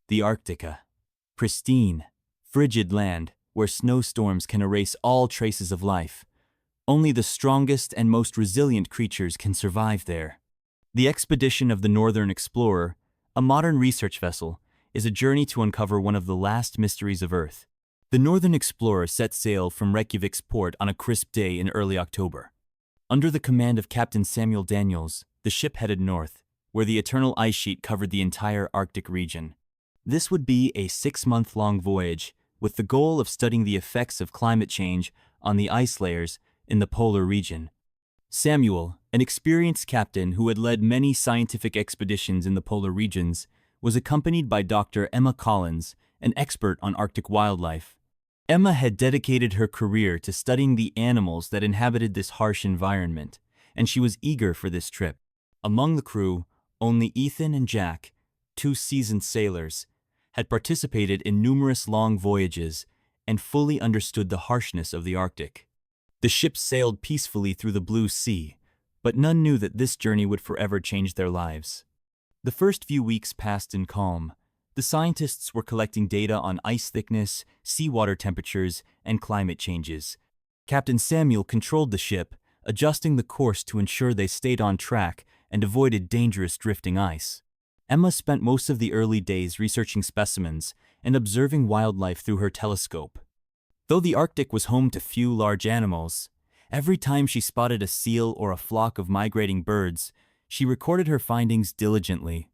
The Arctica. Pristine, frigid land where snowstorms can erase all traces of life. Only the strongest and most resilient creatures can survive there. The expedition of the Northern Explorer, a modern research vessel, is a journey to uncover one of the last mysteries of Earth. The Northern Explorer set sail from Reykjavik's port on a crisp day in early October. Under the command of Captain Samuel Daniels, the ship headed north, where the eternal ice sheet covered the entire Arctic region. This would be a 6-month-long voyage, with the goal of studying the effects of climate change on the ice layers in the polar region. Samuel, an experienced captain who had led many scientific expeditions in the polar regions, was accompanied by Dr. Emma Collins, an expert on Arctic wildlife. Emma had dedicated her career to studying the animals that inhabited this harsh environment, and she was eager for this trip. Among the crew, only Ethan and Jack, two seasoned sailors, had participated in numerous long voyages and fully understood the harshness of the Arctic. The ship sailed peacefully through the blue sea, but none knew that this journey would forever change their lives. The first few weeks passed in calm. The scientists were collecting data on ice thickness, seawater temperatures, and climate changes. Captain Samuel controlled the ship, adjusting the course to ensure they stayed on track and avoided dangerous drifting ice. Emma spent most of the early days researching specimens and observing wildlife through her telescope. Though the Arctic was home to few large animals, every time she spotted a seal or a flock of migrating birds, she recorded her findings diligently.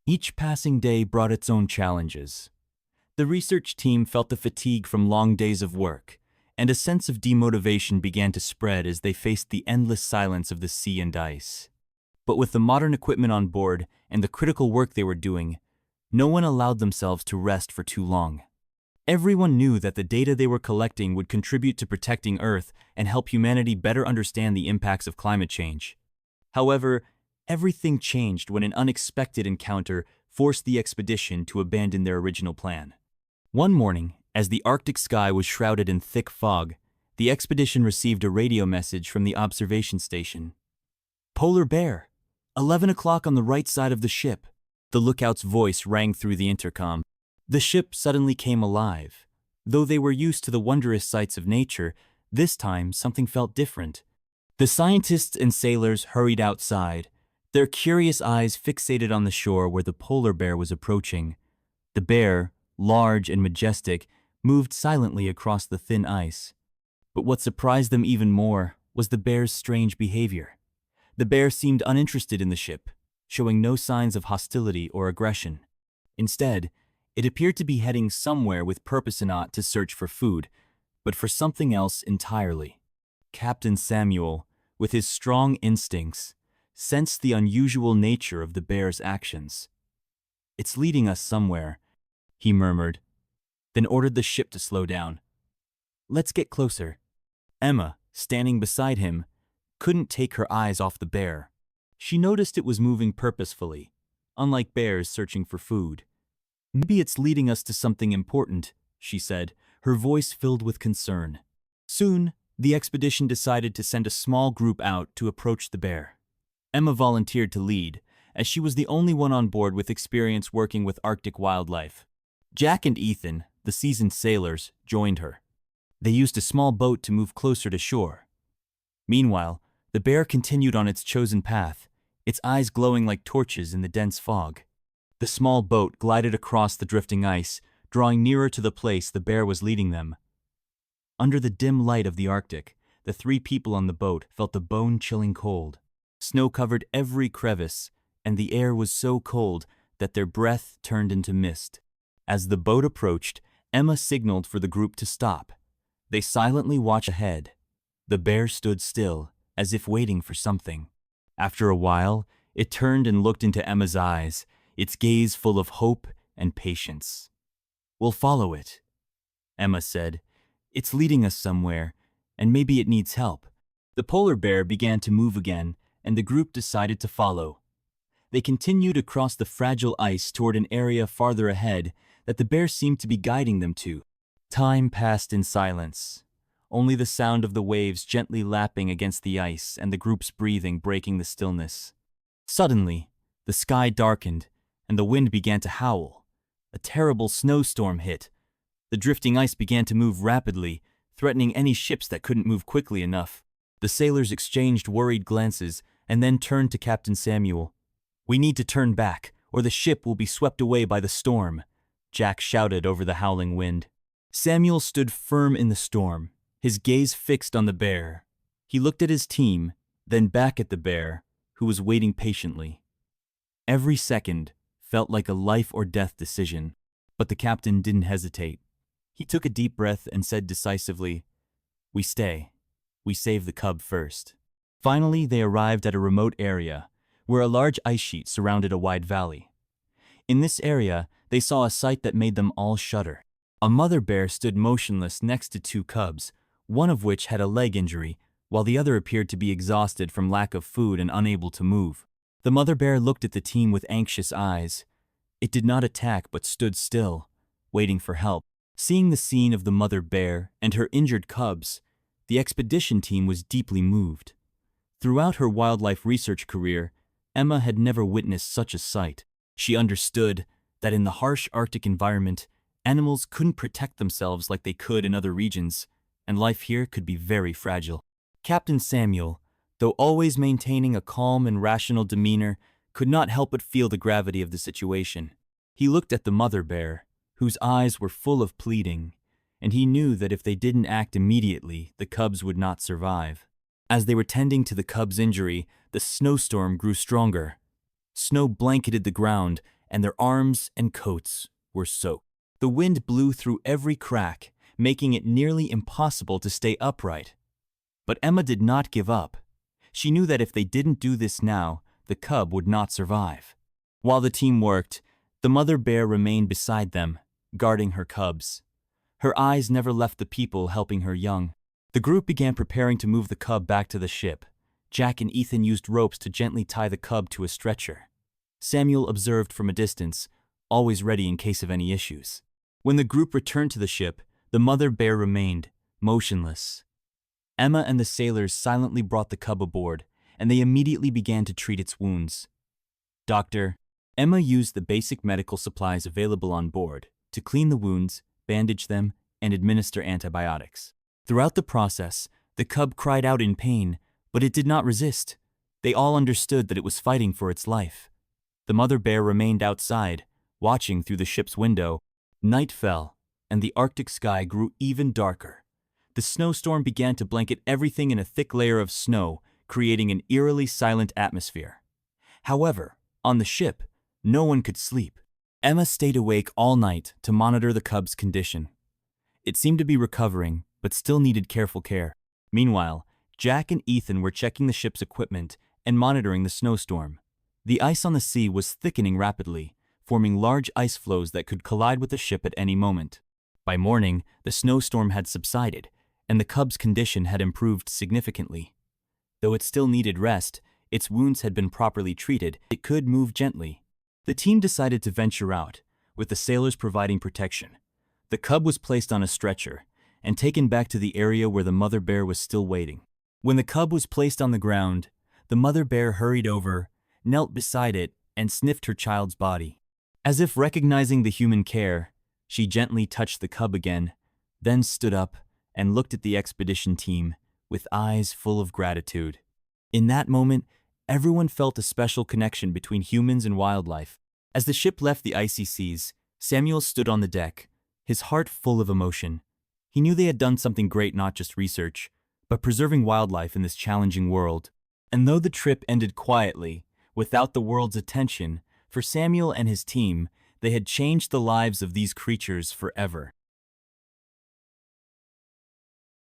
Each passing day brought its own challenges. The research team felt the fatigue from long days of work, and a sense of demotivation began to spread as they faced the endless silence of the sea and ice. But with the modern equipment on board and the critical work they were doing, no one allowed themselves to rest for too long. Everyone knew that the data they were collecting would contribute to protecting Earth and help humanity better understand the impacts of climate change. However, everything changed when an unexpected encounter forced the expedition to abandon their original plan. One morning, as the Arctic sky was shrouded in thick fog, the expedition received a radio message from the observation station. "Polar bear, 11 o'clock on the right side of the ship." The lookout's voice rang through the intercom. The ship suddenly came alive. Though they were used to the wondrous sights of nature, this time something felt different. The scientists and sailors hurried outside, their curious eyes fixated on the shore where the polar bear was approaching. The bear, large and majestic, moved silently across the thin ice. But what surprised them even more was the bear's strange behavior. The bear seemed uninterested in the ship, showing no signs of hostility or aggression. Instead, it appeared to be heading somewhere with purpose and not to search for food, but for something else entirely. Captain Samuel, with his strong instincts, sensed the unusual nature of the bear's actions. "It's leading us somewhere," he murmured, then ordered the ship to slow down. "Let's get closer." Emma, standing beside him, couldn't take her eyes off the bear. She noticed it was moving purposefully, unlike bears searching for food. "Maybe it's leading us to something important," she said, her voice filled with concern. Soon, the expedition decided to send a small group out to approach the bear. Emma volunteered to lead, as she was the only one on board with experience working with Arctic wildlife. Jack and Ethan, the seasoned sailors, joined her. They used a small boat to move closer to shore. Meanwhile, the bear continued on its chosen path, its eyes glowing like torches in the dense fog. The small boat glided across the drifting ice, drawing nearer to the place the bear was leading them. Under the dim light of the Arctic, the three people on the boat felt the bone-chilling cold. Snow covered every crevice, and the air was so cold that their breath turned into mist. As the boat approached, Emma signaled for the group to stop. They silently watched ahead. The bear stood still, as if waiting for something. After a while, it turned and looked into Emma's eyes, its gaze full of hope and patience. "We'll follow it," Emma said. "It's leading us somewhere, and maybe it needs help." The polar bear began to move again, and the group decided to follow. They continued across the fragile ice toward an area farther ahead that the bear seemed to be guiding them to. Time passed in silence, only the sound of the waves gently lapping against the ice and the group's breathing breaking the stillness. Suddenly, the sky darkened, and the wind began to howl. A terrible snowstorm hit. The drifting ice began to move rapidly, threatening any ships that couldn't move quickly enough. The sailors exchanged worried glances and then turned to Captain Samuel. "We need to turn back, or the ship will be swept away by the storm," Jack shouted over the howling wind. Samuel stood firm in the storm, his gaze fixed on the bear. He looked at his team, then back at the bear, who was waiting patiently. Every second felt like a life-or-death decision, but the captain didn't hesitate. He took a deep breath and said decisively, "We stay. We save the cub first." Finally, they arrived at a remote area, where a large ice sheet surrounded a wide valley. In this area, they saw a sight that made them all shudder. A mother bear stood motionless next to two cubs, one of which had a leg injury, while the other appeared to be exhausted from lack of food and unable to move. The mother bear looked at the team with anxious eyes. It did not attack but stood still, waiting for help. Seeing the scene of the mother bear and her injured cubs, the expedition team was deeply moved. Throughout her wildlife research career, Emma had never witnessed such a sight. She understood that in the harsh Arctic environment, animals couldn't protect themselves like they could in other regions, and life here could be very fragile. Captain Samuel, though always maintaining a calm and rational demeanor, could not help but feel the gravity of the situation. He looked at the mother bear, whose eyes were full of pleading, and he knew that if they didn't act immediately, the cubs would not survive. As they were tending to the cub's injury, the snowstorm grew stronger. Snow blanketed the ground, and their arms and coats were soaked. The wind blew through every crack, making it nearly impossible to stay upright. But Emma did not give up. She knew that if they didn't do this now, the cub would not survive. While the team worked, the mother bear remained beside them, guarding her cubs. Her eyes never left the people helping her young. The group began preparing to move the cub back to the ship. Jack and Ethan used ropes to gently tie the cub to a stretcher. Samuel observed from a distance, always ready in case of any issues. When the group returned to the ship, the mother bear remained motionless. Emma and the sailors silently brought the cub aboard, and they immediately began to treat its wounds. Emma used the basic medical supplies available on board to clean the wounds, bandage them, and administer antibiotics. Throughout the process, the cub cried out in pain, but it did not resist. They all understood that it was fighting for its life. The mother bear remained outside, watching through the ship's window. Night fell, and the Arctic sky grew even darker. The snowstorm began to blanket everything in a thick layer of snow, creating an eerily silent atmosphere. However, on the ship, no one could sleep. Emma stayed awake all night to monitor the cub's condition. It seemed to be recovering, but still needed careful care. Meanwhile, Jack and Ethan were checking the ship's equipment and monitoring the snowstorm. The ice on the sea was thickening rapidly, forming large ice floes that could collide with the ship at any moment. By morning, the snowstorm had subsided, and the cub's condition had improved significantly. Though it still needed rest, its wounds had been properly treated, it could move gently. The team decided to venture out, with the sailors providing protection. The cub was placed on a stretcher and taken back to the area where the mother bear was still waiting. When the cub was placed on the ground, the mother bear hurried over, knelt beside it, and sniffed her child's body. As if recognizing the human care, she gently touched the cub again, then stood up and looked at the expedition team with eyes full of gratitude. In that moment, everyone felt a special connection between humans and wildlife. As the ship left the icy seas, Samuel stood on the deck, his heart full of emotion. He knew they had done something great, not just research, but preserving wildlife in this challenging world. And though the trip ended quietly, without the world's attention, for Samuel and his team, they had changed the lives of these creatures forever.